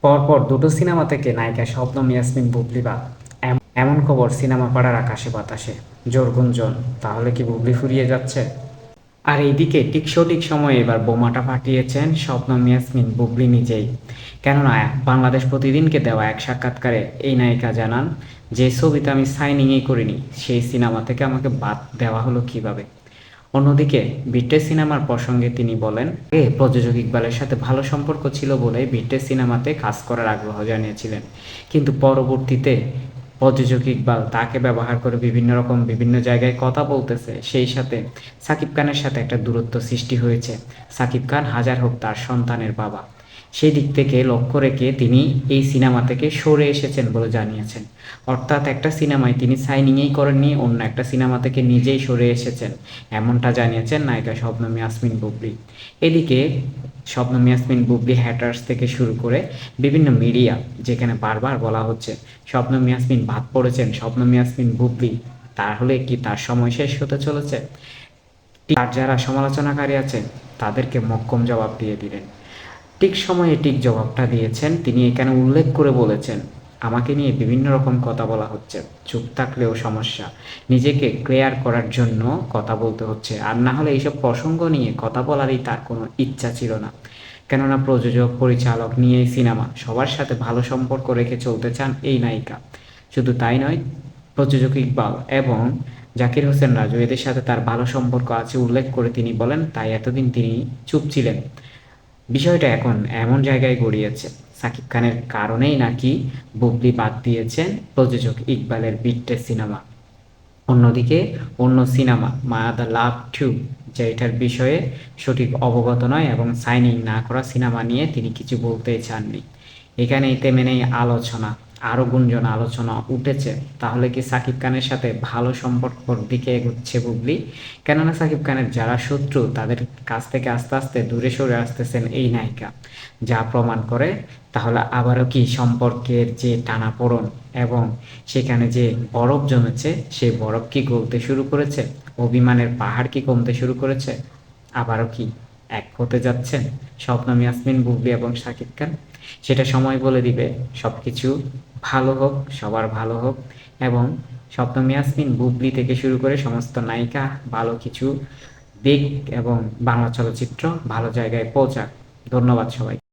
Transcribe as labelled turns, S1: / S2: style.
S1: পরপর দুটো সিনেমা থেকে নায়িকা শবনম ইয়াসমিন বুবলি বাদ। এমন খবর সিনেমা পাড়ার আকাশে বাতাসে। জোর গুঞ্জন, তাহলে কি বুবলি ফুরিয়ে যাচ্ছে? আর এইদিকে ঠিক সঠিক সময়ে এবার বোমাটা ফাটিয়েছেন শবনম ইয়াসমিন বুবলি নিজেই। কেননা বাংলাদেশ প্রতিদিনকে দেওয়া এক সাক্ষাৎকারে এই নায়িকা জানান, যে ছবিতে আমি সাইনিংই করিনি সেই সিনেমা থেকে আমাকে বাদ দেওয়া হলো কিভাবে। অন্যদিকে ভিক্টর সিনেমার প্রসঙ্গে তিনি বলেন, প্রযোজক ইকবালের সাথে ভালো সম্পর্ক ছিল বলে ভিক্টর সিনেমাতে কাজ করার আগ্রহ জানিয়েছিলেন, কিন্তু পরবর্তীতে প্রযোজক ইকবাল তাকে ব্যবহার করে বিভিন্ন জায়গায় কথা বলতেছে, সেই সাথে সাকিব খানের সাথে একটা দূরত্ব সৃষ্টি হয়েছে। সাকিব খান হাজার হোক তার সন্তানের বাবা, সেই দিক থেকে লক্ষ্য রেখে তিনি এই সিনেমা থেকে সরে এসেছেন বলে জানিয়েছেন। অর্থাৎ একটা সিনেমায় তিনি সাইনিংই করেননি, অন্য একটা সিনেমা থেকে নিজেই সরে এসেছেন, এমনটা জানিয়েছেন নায়িকা শবনম ইয়াসমিন বুবলি। এদিকে শবনম ইয়াসমিন বুবলি হ্যাটার্স থেকে শুরু করে বিভিন্ন মিডিয়া, যেখানে বারবার বলা হচ্ছে শবনম ইয়াসমিন বাদ পড়েছেন, শবনম ইয়াসমিন বুবলি, তাহলে কি তার সময় শেষ হতে চলেছে? তার যারা সমালোচনাকারী আছেন তাদেরকে মক্কম জবাব দিয়ে দিলেন। ঠিক সময়ে ঠিক জবাবটা দিয়েছেন। তিনি এখানে উল্লেখ করে বলেছেন, আমাকে নিয়ে বিভিন্ন রকম কথা বলা হচ্ছে, চুপ থাকলেও সমস্যা, নিজেকে ক্লিয়ার করার জন্য কথা বলতে হচ্ছে, আর না হলে এইসব প্রসঙ্গ নিয়ে কথা বলারই তার কোনো ইচ্ছা ছিল না। কেননা প্রযোজক পরিচালক নিয়ে এই সিনেমা, সবার সাথে ভালো সম্পর্ক রেখে চলতে চান এই নায়িকা। শুধু তাই নয়, প্রযোজক ইকবাল এবং জাকির হোসেন রাজু এদের সাথে তার ভালো সম্পর্ক আছে উল্লেখ করে তিনি বলেন, তাই এতদিন তিনি চুপ ছিলেন। বিষয়টা এখন এমন জায়গায় গড়িয়েছে, সাকিব খানের কারণেই নাকি বুবলি বাদ দিয়েছেন প্রযোজক ইকবালের বিট্টে সিনেমা। অন্যদিকে অন্য cinema Maya the love to, যেটার বিষয়ে সঠিক অবগত নয় এবং সাইনিং না করা সিনেমা নিয়ে তিনি কিছু বলতেই চাননি। এখানেই থেমে নেই আলোচনা, আরও গুঞ্জন আলোচনা উঠেছে, তাহলে কি সাকিব খানের সাথে ভালো সম্পর্কর দিকে এগোচ্ছে বুবলি? কেননা সাকিব খানের যারা শত্রু তাদের কাছ থেকে আস্তে আস্তে দূরে সরে আসতেছেন এই নায়িকা, যা প্রমাণ করে তাহলে আবারও কি সম্পর্কের যে টানাপোড়েন এবং সেখানে যে বরফ জমেছে সেই বরফ কি গলতে শুরু করেছে, অভিমানের পাহাড় কি কমতে শুরু করেছে, আবারও কি এক হতে যাচ্ছেন শবনম ইয়াসমিন বুবলি এবং শাকিব খান? সেটা সময় বলে দিবে। সবকিছু ভালো হোক, সবার ভালো হোক, এবং শবনম ইয়াসমিন বুবলি থেকে শুরু করে সমস্ত নায়িকা ভালো কিছু দিক এবং বাংলা চলচ্চিত্র ভালো জায়গায় পৌঁছাক। ধন্যবাদ সবাই।